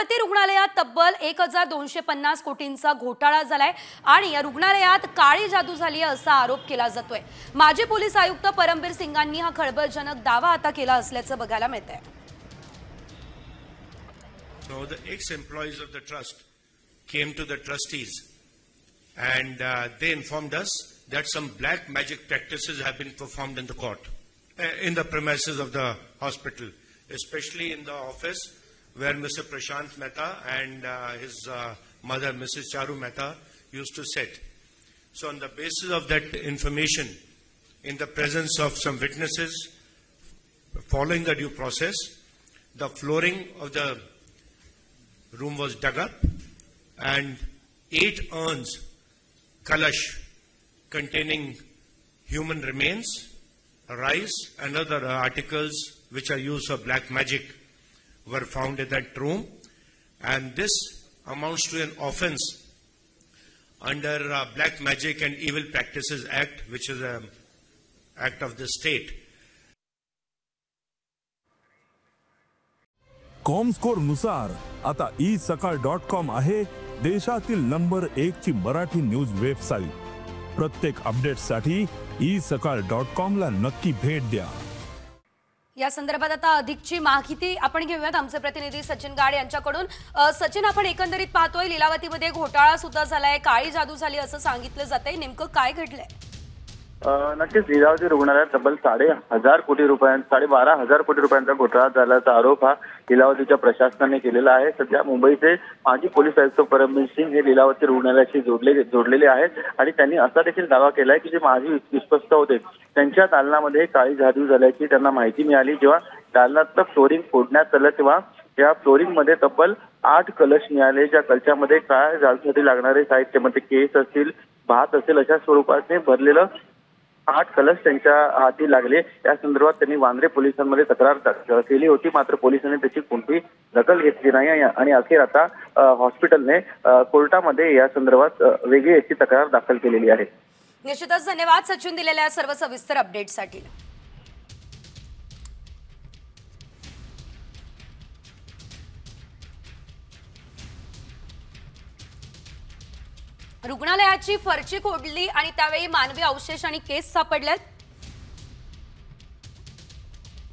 लीलावती रुग्णालयात तब्बल 1250 कोटींचा घोटाळा झालाय आणि या रुग्णालयात काळी जादू झाली असा आरोप केला जातोय। माजी पोलीस आयुक्त परमबीर सिंगांनी हा खळबळजनक दावा आता केला असल्याचं बघायला मिळतंय। So the ex-employees of the trust came to the trustees and they informed us that some black magic practices have been performed in the court, in the premises of the hospital, especially in the office where Mr. Prashant Mehta and his mother, Mrs. Charu Mehta, used to sit. So on the basis of that information, in the presence of some witnesses, following the due process, the flooring of the room was dug up and 8 urns, kalash, containing human remains, rice and other articles which are used for black magic were found in that room, and this amounts to an offence under Black Magic and Evil Practices Act, which is an act of the state. Comscore नुसार आता isakal.com आहे देशातील number 1 ची Marathi news website. प्रत्येक अपडेटसाठी isakal.com ला नक्की भेट द्या। या संदर्भात आता अधिकची माहिती आपण घेऊयात आमचे प्रतिनिधी सचिन गाड यांच्याकडून। सचिन, आपण एकंदरीत पाहतोय लीलावतीमध्ये घोटाळा सुद्धा झालाय, काळी जादू झाली असं सांगितलं जातंय, नेमकं काय घडलंय? नक्कीच लीलावती रुग्णालयात तब्बल 12,500 कोटी रुपयांचा घोटाळा झाल्याचा आरोप हा लीलावतीच्या प्रशासनाने केलेला आहे। सध्या मुंबईचे माजी पोलीस आयुक्त परमबीर सिंग हे लीलावती रुग्णालयाशी जोडलेले आहेत आणि त्यांनी असा देखील दावा केलाय की जे माजी विश्वस्त होते त्यांच्या दालनामध्ये काळी जादू झाल्याची त्यांना माहिती मिळाली। जेव्हा दालनातलं फ्लोरिंग फोडण्यात आलं तेव्हा या फ्लोरिंग मध्ये तब्बल 8 कलश मिळाले, ज्या कलशामध्ये काळ्या जादूसाठी लागणारे साहित्य म्हणजे केस असतील, भात असेल अशा स्वरूपाने भरलेलं 8 कलश त्यांच्या हाती लागले। या संदर्भात त्यांनी वांद्रे पोलिसांमध्ये तक्रार केली होती, मात्र पोलिसांनी त्याची कोणतीही दखल घेतली नाही आणि अखेर आता हॉस्पिटलने कोर्टामध्ये या संदर्भात वेगळी अशी तक्रार दाखल केलेली आहे। निश्चितच धन्यवाद सचिन दिलेल्या सर्व सविस्तर अपडेटसाठी। रुग्णालयाची फरची खोदली आणि त्यावेळी मानवी अवशेष आणि केस सापडलेत।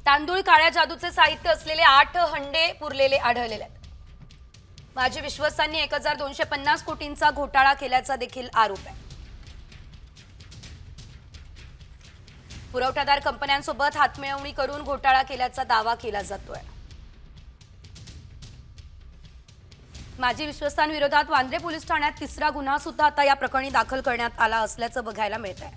तांदूळ काळ्या जादूचे साहित्य असलेले 8 हंडे पुरलेले आढळलेले आहेत। माजी विश्वस्तांनी 1250 कोटींचा घोटाळा केल्याचा देखील आरोप आहे। पुरवठादार कंपन्यांसोबत हातमिळवणी करून घोटाळा केल्याचा दावा केला जातोय। माजी विश्वस्तांविरोधात वांद्रे पोलीस ठाण्यात 3रा गुन्हा सुद्धा आता या प्रकरणी दाखल करण्यात आला असल्याचं बघायला मिळतंय।